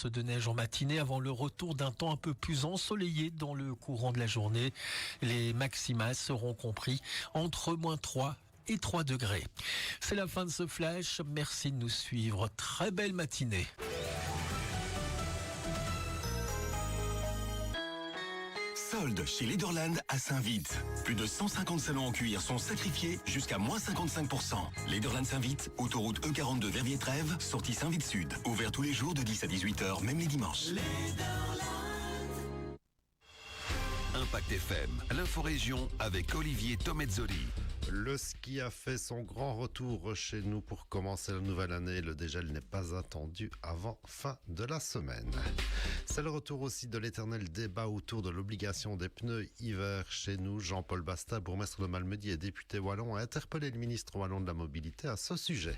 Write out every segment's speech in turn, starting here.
averses de neige en matinée avant le retour d'un temps un peu plus ensoleillé dans le courant de la journée. Les maxima seront compris entre -3 et 3 degrés. C'est la fin de ce flash. Merci de nous suivre. Très belle matinée. Solde chez Lederland à Saint-Vith. Plus de 150 salons en cuir sont sacrifiés jusqu'à -55%. Lederland Saint-Vith, autoroute E42 Verviers-Trèves, sortie Saint-Vith Sud. Ouvert tous les jours de 10 à 18h, même les dimanches. Impact FM, l'inforégion avec Olivier Tomezzoli. Le ski a fait son grand retour chez nous pour commencer la nouvelle année. Le dégel n'est pas attendu avant fin de la semaine. C'est le retour aussi de l'éternel débat autour de l'obligation des pneus hiver chez nous. Jean-Paul Basta, bourgmestre de Malmedy et député wallon, a interpellé le ministre wallon de la Mobilité à ce sujet.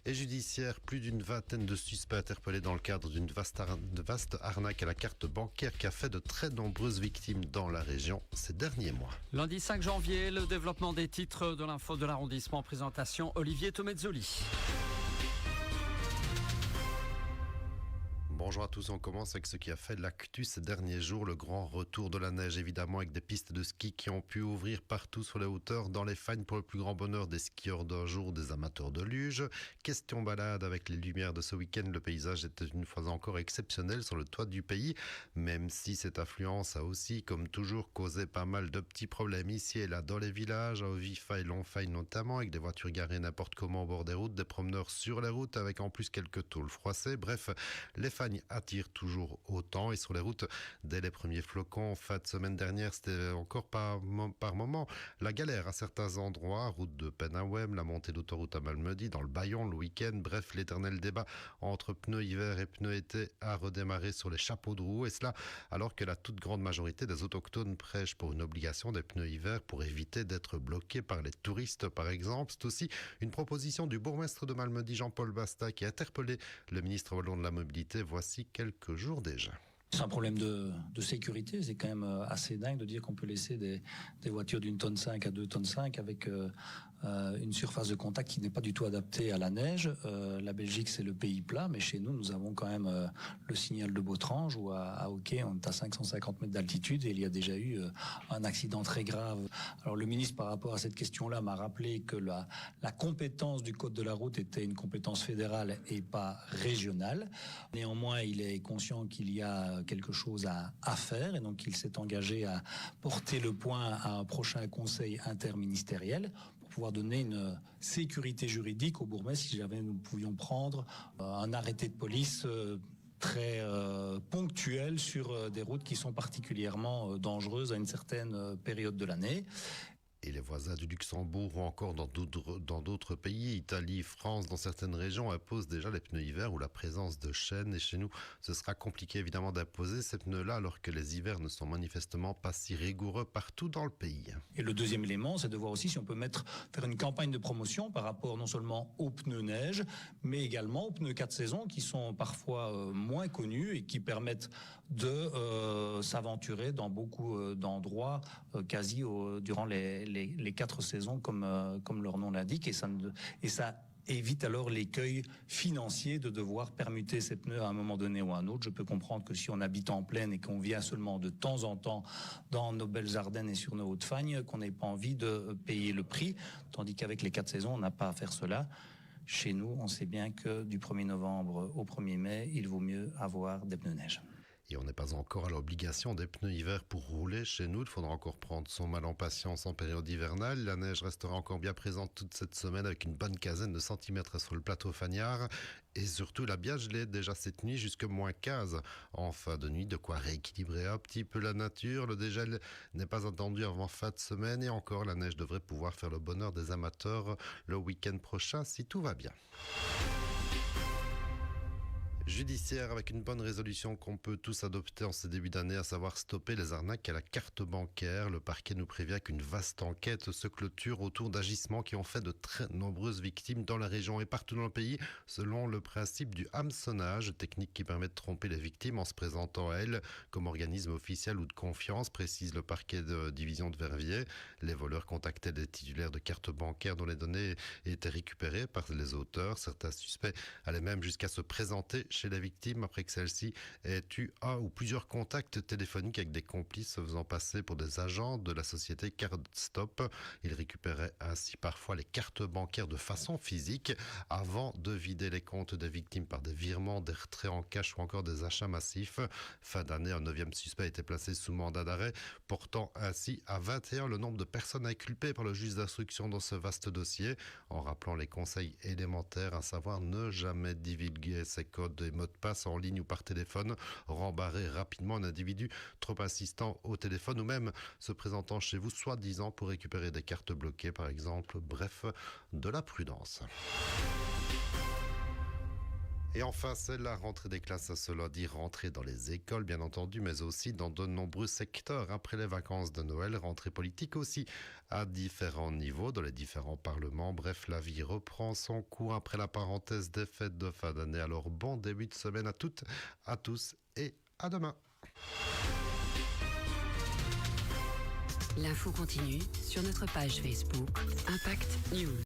Et judiciaire, plus d'une vingtaine de suspects interpellés dans le cadre d'une vaste arnaque à la carte bancaire qui a fait de très nombreuses victimes dans la région ces derniers mois. Lundi 5 janvier, le développement des titres de l'info de l'arrondissement. Présentation Olivier Tomezzoli. Bonjour à tous, on commence avec ce qui a fait l'actu ces derniers jours, le grand retour de la neige évidemment, avec des pistes de ski qui ont pu ouvrir partout sur les hauteurs, dans les Fagnes pour le plus grand bonheur des skieurs d'un jour, des amateurs de luge. Question balade avec les lumières de ce week-end, le paysage était une fois encore exceptionnel sur le toit du pays, même si cette affluence a aussi, comme toujours, causé pas mal de petits problèmes ici et là dans les villages, à Ovifay, Longfay notamment, avec des voitures garées n'importe comment au bord des routes, des promeneurs sur les routes, avec en plus quelques tôles froissées. Bref, les Fagnes attire toujours autant et sur les routes dès les premiers flocons fin de semaine dernière c'était encore par moment la galère à certains endroits, route de Penawem, la montée d'autoroute à Malmedy, dans le Bayon le week-end. Bref, l'éternel débat entre pneus hiver et pneus été a redémarré sur les chapeaux de roue, et cela alors que la toute grande majorité des autochtones prêchent pour une obligation des pneus hiver pour éviter d'être bloqués par les touristes par exemple. C'est aussi une proposition du bourgmestre de Malmedy, Jean-Paul Basta, qui a interpellé le ministre wallon de la Mobilité voici quelques jours déjà. C'est un problème de sécurité, c'est quand même assez dingue de dire qu'on peut laisser des voitures d'1,5 tonne à 2,5 tonnes avec une surface de contact qui n'est pas du tout adaptée à la neige. La Belgique c'est le pays plat, mais chez nous nous avons quand même le signal de Bautrange où à Hockey on est à 550 mètres d'altitude et il y a déjà eu un accident très grave. Alors le ministre par rapport à cette question-là m'a rappelé que la compétence du code de la route était une compétence fédérale et pas régionale. Néanmoins il est conscient qu'il y a quelque chose à faire et donc il s'est engagé à porter le point à un prochain conseil interministériel pour pouvoir donner une sécurité juridique au bourgmestre si jamais nous pouvions prendre un arrêté de police très ponctuel sur des routes qui sont particulièrement dangereuses à une certaine période de l'année. Et les voisins du Luxembourg ou encore dans d'autres pays, Italie, France, dans certaines régions, imposent déjà les pneus hiver ou la présence de chaînes. Et chez nous, ce sera compliqué évidemment d'imposer ces pneus-là alors que les hivers ne sont manifestement pas si rigoureux partout dans le pays. Et le deuxième élément, c'est de voir aussi si on peut faire une campagne de promotion par rapport non seulement aux pneus neige, mais également aux pneus 4 saisons qui sont parfois moins connus et qui permettent de s'aventurer dans beaucoup d'endroits quasi durant les 4 saisons comme leur nom l'indique et ça évite alors l'écueil financier de devoir permuter ces pneus à un moment donné ou à un autre. Je peux comprendre que si on habite en plaine et qu'on vient seulement de temps en temps dans nos belles Ardennes et sur nos Hautes-Fagnes, qu'on n'ait pas envie de payer le prix, tandis qu'avec les 4 saisons, on n'a pas à faire cela. Chez nous, on sait bien que du 1er novembre au 1er mai, il vaut mieux avoir des pneus neige. Et on n'est pas encore à l'obligation des pneus hiver pour rouler chez nous. Il faudra encore prendre son mal en patience en période hivernale. La neige restera encore bien présente toute cette semaine avec une bonne quinzaine de centimètres sur le plateau Fagnard. Et surtout, il a bien gelé déjà cette nuit jusqu'à -15 en fin de nuit. De quoi rééquilibrer un petit peu la nature. Le dégel n'est pas attendu avant fin de semaine. Et encore, la neige devrait pouvoir faire le bonheur des amateurs le week-end prochain si tout va bien. Judiciaire avec une bonne résolution qu'on peut tous adopter en ce début d'année, à savoir stopper les arnaques à la carte bancaire. Le parquet nous prévient qu'une vaste enquête se clôture autour d'agissements qui ont fait de très nombreuses victimes dans la région et partout dans le pays, selon le principe du hameçonnage, technique qui permet de tromper les victimes en se présentant à elles comme organisme officiel ou de confiance, précise le parquet de division de Verviers. Les voleurs contactaient des titulaires de cartes bancaires dont les données étaient récupérées par les auteurs. Certains suspects allaient même jusqu'à se présenter chez la victime après que celle-ci ait eu un ou plusieurs contacts téléphoniques avec des complices se faisant passer pour des agents de la société Cardstop. Ils récupéraient ainsi parfois les cartes bancaires de façon physique avant de vider les comptes des victimes par des virements, des retraits en cash ou encore des achats massifs. Fin d'année, un 9e suspect a été placé sous mandat d'arrêt, portant ainsi à 21 le nombre de personnes inculpées par le juge d'instruction dans ce vaste dossier, en rappelant les conseils élémentaires, à savoir ne jamais divulguer ses codes et mots de passe en ligne ou par téléphone, rembarrer rapidement un individu trop insistant au téléphone ou même se présentant chez vous soi-disant pour récupérer des cartes bloquées par exemple. Bref, de la prudence. Et enfin, c'est la rentrée des classes, cela dit rentrée dans les écoles, bien entendu, mais aussi dans de nombreux secteurs. Après les vacances de Noël, rentrée politique aussi à différents niveaux, dans les différents parlements. Bref, la vie reprend son cours après la parenthèse des fêtes de fin d'année. Alors, bon début de semaine à toutes, à tous et à demain. L'info continue sur notre page Facebook Impact News.